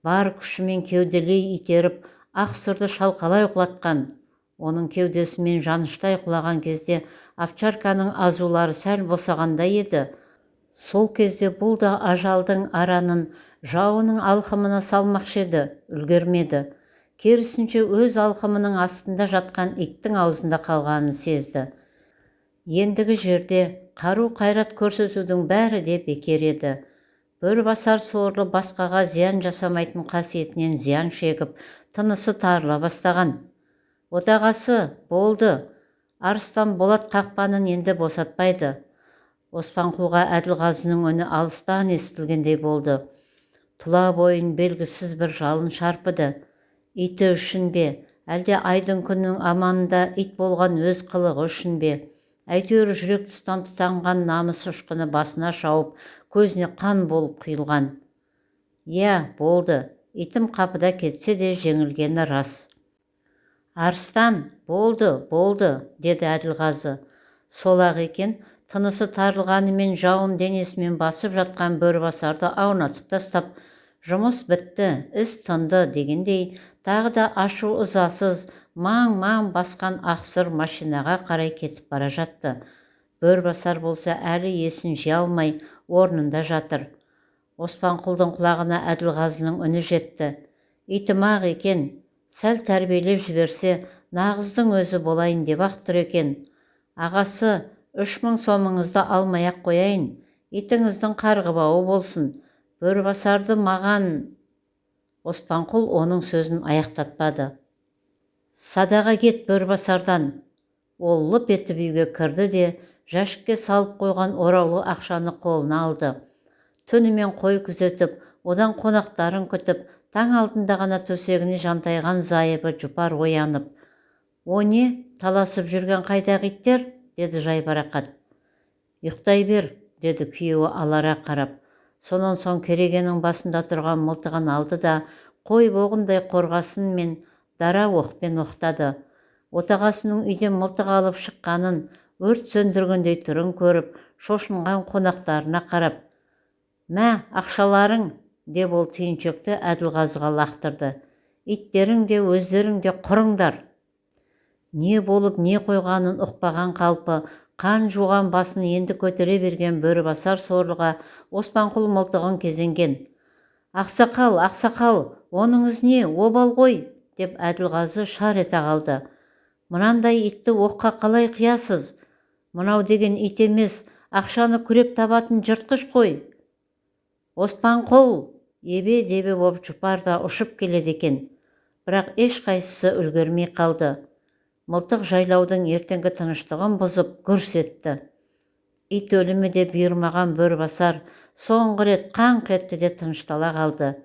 Бар күшімен кеуделей итеріп, ақ сұрды шалқалай құлатқан. Оның кеудесімен жаныштай құлаған кезде овчарканың азулары сәл босағандай еді. Сол кезде бұл да ажалдың аранын жауының алқымына салмақшы еді, үлгермеді. Керісінше өз алқымының астында жатқан иттің аузында қалғанын сезді. Ендігі жерде қару қайрат көрсетудің бәрі де бекер еді. Бөрбасар сорлы басқаға зиян жасамайтын қасиетінен зиян шегіп, тынысы тарыла бастаған. Отағасы, болды. Арыстан Болат қақпанын енді босатпайды. Оспанқұлға Әділғазының үні алыстан естілгендей болды. Тұла бойын белгісіз бір жалын шарпыды. Иті үшін бе, әлде айдың күннің аманында ит болған өз қылығы үшін бе? Әйтеуір жүрек тұстан тұтанған намыс ұшқыны басына шауып, көзіне қан болып құйылған. Иә, болды. Итім қапыда кетсе де жеңілгені рас. Арыстан, болды, деді Әділғазы. Сол-ақ екен, тынысы тарылғанымен жауын денесімен басып жатқан бөрібасарды аунатып тастап, жұмыс бітті, іс тынды дегендей, тағы да ашу-ызасыз маң-маң басқан ақсұр машинаға қарай кетіп бара жатты. Бөрібасар болса әлі есін жия алмай орнында жатыр. Оспанқұлдың құлағына Әділғазының үні жетті. Итім-ақ екен, сәл тәрбиелеп жіберсе, нағыздың өзі болайын деп ақ тұр екен. Ағасы, 3000 сомыңызды алмай-ақ қояйын, итіңіздің қарғыбауы болсын. Бөрібасарды маған... Оспанқұл оның сөзін аяқтатпады. Садаға кет Бөрібасардан. Ол лып етіп үйге кірді де, жәшікке салып қойған ораулы ақшаны қолына алды. Түнімен қой күзетіп, одан қонақтарын күтіп, таң алдында ғана төсегіне жантайған зайыбы Жұпар оянып: «О не, таласып жүрген қайдағы иттер?» деді жайбарақат. «Ұйықтай бер», деді күйеуі алара қарап. Сонан соң керегенің басында тұрған мылтығын алды да, қой боғындай қорғасын мен дара оқпен оқтады. Отағасының үйден мылтық алып шыққанын, өрт сөндіргендей түрін көріп, шошынған қонақтарына қарап: «Мә, ақшаларың!» деп ол түйіншекті Әділғазыға лақтырды. «Иттерің де, өздерің де құрыңдар!» Не болып не қойғанын ұқпаған қалпы, қан жуған басын енді көтере берген Бөрібасар сорлыға Оспанқұл мылтығын кезенген. «Ақсақал, ақсақал, оныңыз не, обал ғой!» деп Әділғазы шар ете қалды. «Мынандай итті оққа қалай қиясыз? Мынау деген ит емес, ақшаны күреп табатын жыртқыш қой!» «Оспанқұл!» ебе-дебе боп Жұпар да ұшып келеді екен. Бірақ ешқайсысы үлгермей қалды. Мылтық жайлаудың ертеңгі тыныштығын бұзып гүрс етті. Ит өлімі де бұйырмаған Бөрібасар соңғы рет қаңқ етті де тыныштала қалды.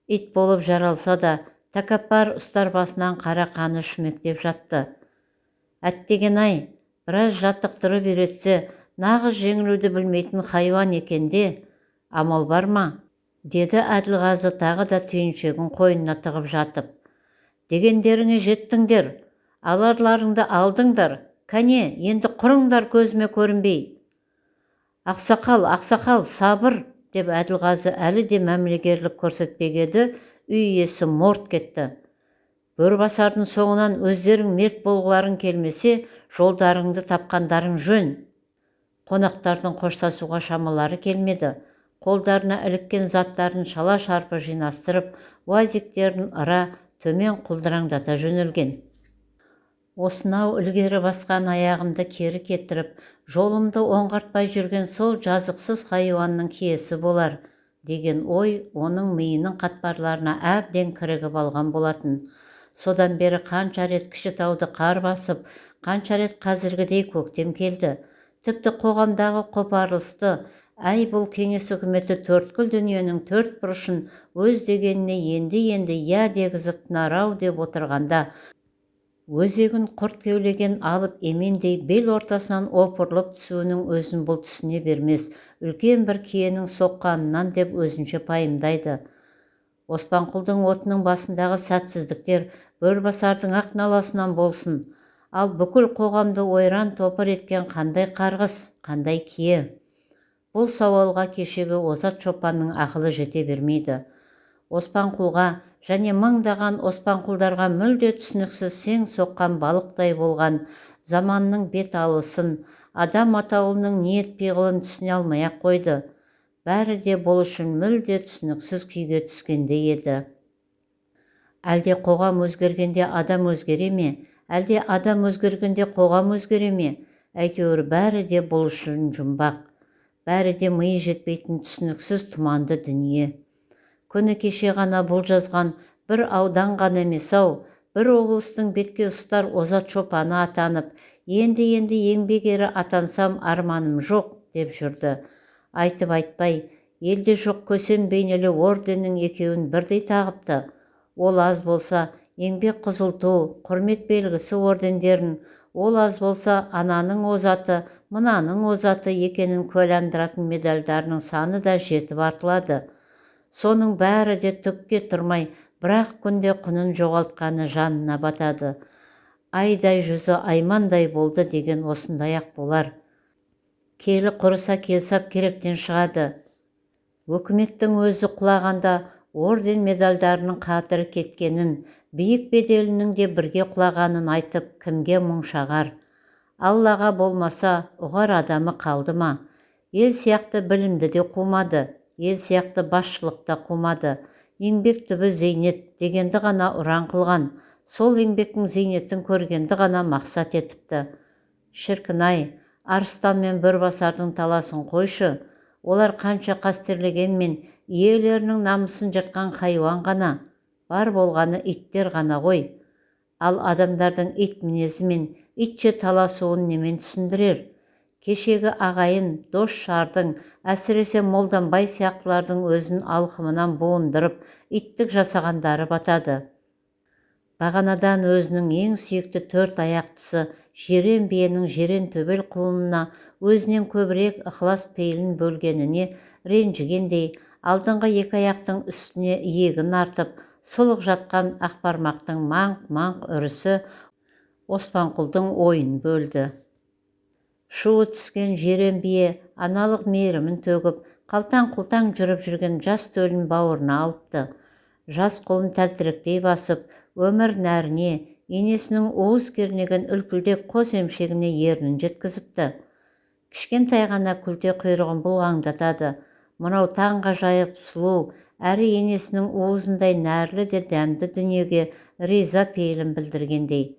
Ит болып жаралса да, тәкаппар ұстар басынан қара қаны шүмектеп жатты. «Әттеген-ай, біраз жаттықтырып үйретсе, нағыз жеңілуді білмейтін хайуан екенде, амал бар ма?» деді Әділғазы тағы да түйіншегін қойнына тығып жатып. «Дегендеріңе жеттіңдер, аларларыңды алдыңдар, кәне, енді құрыңдар көзіме көрінбей!» «Ақсақал, ақсақал, сабыр!» деп Әділғазы әлі де мәмілегерлік көрсетпек еді, үй иесі морт кетті. «Бөрібасардың соңынан өздерің мерт болғыларың келмесе, жолдарыңды тапқандарың жөн!» Қонақтардың қоштасуға шамалары келмеді. Қолдарына іліккен заттарын шала-шарпы жинастырып, уазиктерін ыра төмен құлдыраңдата жөнелген. «Осынау ілгері басқан аяғымды кері кетіріп, жолымды оңғартпай жүрген сол жазықсыз хайуанның киесі болар» деген ой оның миының қатпарларына әбден кірігіп алған болатын. Содан бері қанша рет Кішітауды қар басып, қанша рет қазіргідей көктем келді. Тіпті қоғамдағы қопарылысты, әй бұл кеңес үкіметі төрткүл дүниенің төрт бұрышын өз дегеніне енді я дегізіп тынар-ау деп отырғанда, өзегін құрт кеулеген алып емендей бел ортасынан опырылып түсуінің өзін бұл түсіне бермес, үлкен бір киенің соққанынан деп өзінше пайымдайды. Оспанқұлдың отының басындағы сәтсіздіктер Бөрібасардың ақ наласынан болсын, ал бүкіл қоғамды ойран топыр еткен қандай қарғыс, қандай кие? Бұл сауалға кешегі озат шопанның ақылы жете бермейді. Оспанқұлға және мыңдаған оспанқұлдарға мүлде түсініксіз сең соққан балықтай болған заманның бет алысын, адам атаулының ниет пиғылын түсіне алмай-ақ қойды. Бәрі де бұл үшін мүлде түсініксіз күйге түскендей еді. Әлде қоғам өзгергенде адам өзгере ме? Әлде адам өзгергенде қоғам өзгере ме? Әйтеуір бәрі де бұл үшін жұмбақ. Бәрі де миы жетпейтін түсініксіз тұманды дүние. Күні кеше ғана бұл жазған бір аудан ғана емес-ау, бір облыстың бетке ұстар озат шопаны атанып, енді еңбек ері атансам арманым жоқ деп жүрді. Айтып-айтпай, елде жоқ көсем бейнелі орденнің екеуін бірдей тағыпты. Ол аз болса, еңбек қызыл ту, құрмет белгісі ордендерін, ол аз болса, ананың озаты, мынаның озаты екенін куәландыратын медальдарының саны да жетіп артылады. Соның бәрі де түкке тұрмай, бірақ күнде құнын жоғалтқаны жанына батады. Айдай жүзі аймандай болды деген осындай-ақ болар. Келі құрыса келсап керектен шығады. Өкіметтің өзі құлағанда орден медальдарының қадірі кеткенін, биік беделінің де бірге құлағанын айтып, кімге мұң шағар? Аллаға болмаса, ұғар адамы қалды ма? Ел сияқты білімді де қумады, ел сияқты басшылық та қумады. Еңбек түбі зейнет дегенді ғана ұран қылған, сол еңбектің зейнетін көргенді ғана мақсат етіпті. Шіркін-ай, арыстан мен бөрбасардың таласын қойшы, олар қанша қастерлегенмен иелерінің намысын жыртқан хайуан ғана, бар болғаны иттер ғана ғой. Ал адамдардың ит мінезімен итше таласуын немен түсіндірер? Кешегі ағайын, дос-жардың, әсіресе Молданбай сияқтылардың өзін алқымынан буындырып, иттік жасағандары батады. Бағанадан өзінің ең сүйікті 4 аяқтысы Жирен биенің Жирен төбел құлынына өзінен көбірек ықылас пейілін бөлгеніне ренжігендей, алдыңғы 2 аяқтың үстіне иегін артып, сұлық жатқан ақпармақтың маңқ-маңқ үрісі Оспанқұлдың ойын бөлді. Шуы түскен Жирен бие аналық мейірімін төгіп, қалтаң-құлтаң жүріп жүрген жас төлін бауырына алыпты. Жас қолын тәлтіректей басып, өмір нәріне, енесінің уыз кернеген үлпілдек қос емшегіне ернін жеткізіпті. Кішкентай ғана күлте құйрығын бұлғаңдатады. Мынау таңғажайып сұлу, әрі енесінің уызындай нәрлі де дәмді дүниеге риза пейілін білдіргендей.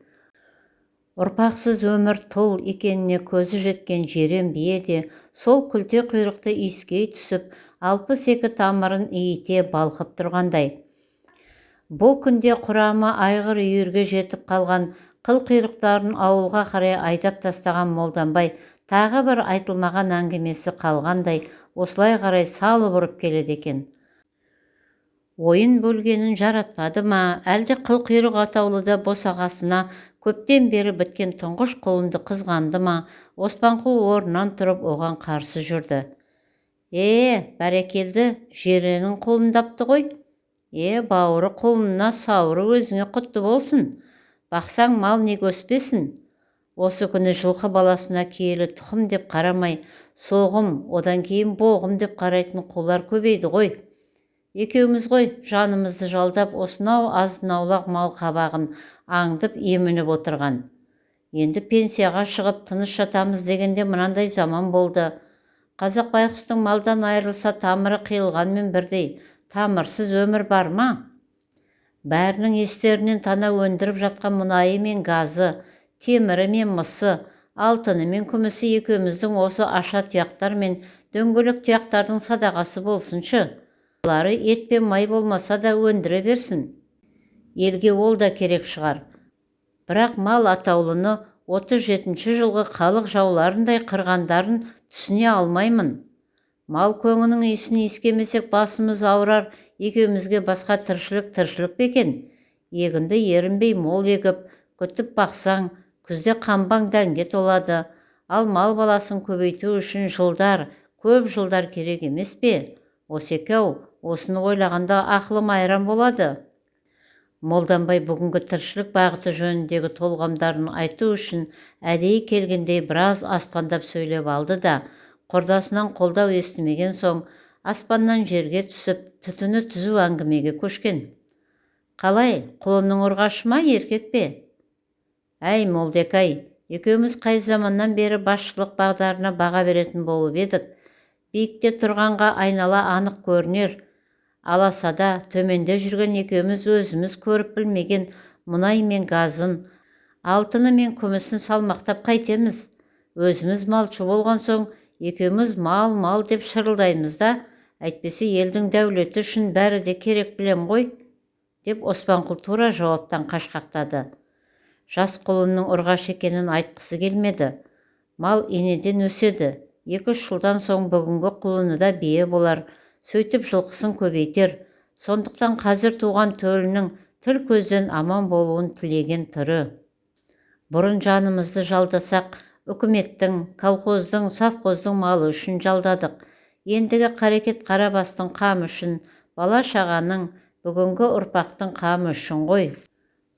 Ұрпақсыз өмір тұл екеніне көзі жеткен Жирен бие де сол күлте құйрықты иіскей түсіп, 62 тамырын иіте балқып тұрғандай. Бұл күнде құрамы айғыр үйірге жетіп қалған қыл құйрықтарын ауылға қарай айдап тастаған Молданбай тағы бір айтылмаған әңгімесі қалғандай осылай қарай салып ұрып келеді екен. Ойын бөлгенін жаратпады ма, әлде қыл құйрық атаулыда босағасына көптен бері біткен тұңғыш құлынды қызғанды ма? Оспанқұл орнынан тұрып оған қарсы жүрді. Бәрекелді, Жиренің құлындапты ғой. Бауыры құлынына, сауыры өзіңе құтты болсын. Бақсаң мал не өспесін. Осы күні жылқы баласына киелі тұқым деп қарамай, соғым, одан кейін боғым деп қарайтын қулар көбейді ғой. Екеуміз ғой жанымызды жалдап осынау азын-аулақ мал қабағын аңдып емініп отырған. Енді пенсияға шығып тыныш жатамыз дегенде мынандай заман болды. Қазақ байқұстың малдан айырылса тамыры қиылғанмен бірдей, тамырсыз өмір бар ма? Бәрінің естерінен тана өндіріп жатқан мұнайы мен газы, темірі мен мысы, алтыны мен күмісі екеуміздің осы аша тұяқтар мен дөңгелек тұяқтардың садағасы болсыншы. Олары ет пен май болмаса да өндіре берсін. Елге ол да керек шығар. Бірақ мал атаулыны 37-ші жылғы халық жауларындай қырғандарын түсіне алмаймын. Мал көңінің иісін иіскемесек басымыз ауырар, екеумізге басқа тіршілік бекен. Егінді ерінбей мол егіп, күтіп бақсаң, күзде қамбаң дәнге толады. Ал мал баласын көбейту үшін көп жылдар керек емес пе? Осекеу, осыны ойлағанда ақылым айран болады. Молданбай бүгінгі тіршілік бағыты жөніндегі толғамдарын айту үшін әдейі келгендей біраз аспандап сөйлеп алды да, құрдасынан қолдау естімеген соң, аспаннан жерге түсіп, түтіні түзу әңгімеге көшкен. Қалай, құлынның ұрғашы ма, еркек пе? Молдекай, екеуміз қай заманнан бері басшылық бағдарына баға беретін болып едік. Биікте тұрғанға айнала анық көрінер. Аласада төменде жүрген екеуміз өзіміз көріп білмеген мұнай мен газын, алтыны мен күмісін салмақтап қайтеміз. Өзіміз малшы болған соң, екеуміз мал деп шырылдаймыз да, әйтпесе елдің дәулеті үшін бәрі де керек білем ғой, деп Оспанқұл тура жауаптан қашқақтады. Жас құлынның ұрғаш екенін айтқысы келмеді. Мал енеден өседі. 2-3 жылдан соң бүгінгі құлыны да бие болар, сөйтіп жылқысын көбейтер. Сондықтан қазір туған төлінің тіл көзден аман болуын тілеген түрі. Бұрын жанымызды жалдасақ, үкіметтің, колхоздың, совхоздың малы үшін жалдадық. Ендігі қарекет қарабастың қамы үшін, бала шағаның, бүгінгі ұрпақтың қамы үшін ғой.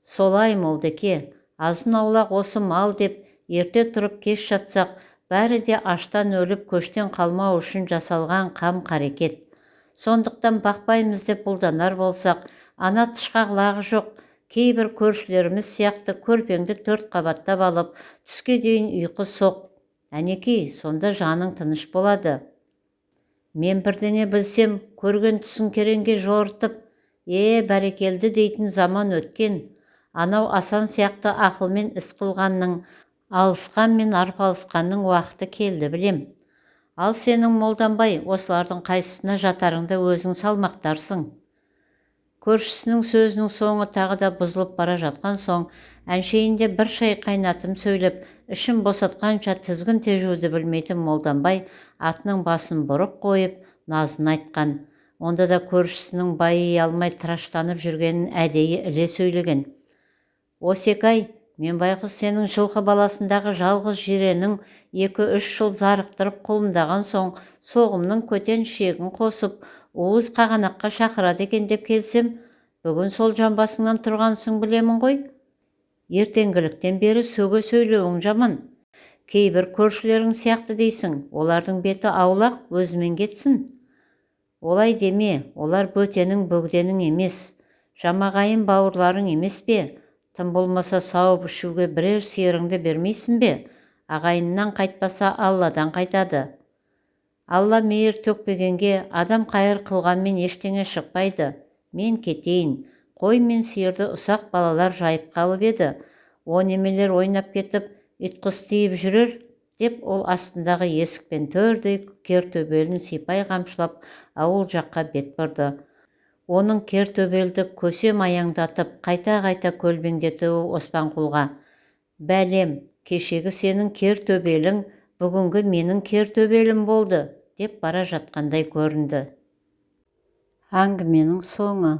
Солай Молдеке, азын аулақ осы мал деп ерте тұрып кеш жатсақ, бәрі де аштан өліп көштен қалмау үшін жасалған қам-қарекет. Сондықтан бақпаймыз деп бұлданар болсақ, ана тышқақ лағы жоқ, кейбір көршілеріміз сияқты көрпеңді 4 қабаттап алып, түске дейін ұйқы соқ. Әнекей, сонда жаның тыныш болады. Мен бірдеңе білсем, көрген түсін керенге жорытып, бәрекелді дейтін заман өткен. Анау Асан сияқты ақылмен іс қылғанның, алысқан мен арпалысқанның уақыты келді білем. Ал сенің Молданбай, осылардың қайсысына жатарыңды өзің салмақтарсың. Көршісінің сөзінің соңы тағы да бұзылып бара жатқан соң, әншейінде бір шай қайнатым сөйлеп, ішін босатқанша тізгін тежуді білмейтін Молданбай атының басын бұрып қойып, назын айтқан. Онда да көршісінің байи алмай тыраштанып жүргенін әдейі іле сөйлеген. Осекай, мен байқұс сенің жылқы баласындағы жалғыз жиренің 2-3 жыл зарықтырып құлындаған соң, соғымның көтен шегін қосып, уыз қағанаққа шақырады екен деп келсем, бүгін сол жамбасыңнан тұрғансың білемін ғой. Ертеңгіліктен бері сөге сөйлеуің жаман. Кейбір көршілерің сияқты дейсің, олардың беті аулақ, өзімен кетсін. Олай деме, олар бөтенің бөгденің емес, жамағайын бауырларың емес пе? Тым болмаса сауып ішуге бірер сиырыңды бермейсің бе? Ағайыннан қайтпаса Алладан қайтады. Алла мейір төкпегенге адам қайыр қылғанмен ештеңе шықпайды. Мен кетейін. Қой мен сиырды ұсақ балалар жайып қалып еді. О немелер ойнап кетіп, ұйтқыс тиіп жүрер, деп ол астындағы есікпен төрдей кертөбелін сипай қамшылап ауыл жаққа бет бұрды. Оның кертөбелді көсем аяңдатып, қайта-қайта көлбеңдетуі Оспанқұлға, бәлем, кешегі сенің кертөбелің, бүгінгі менің кертөбелім болды, деп бара жатқандай көрінді. Әңгіменің соңы.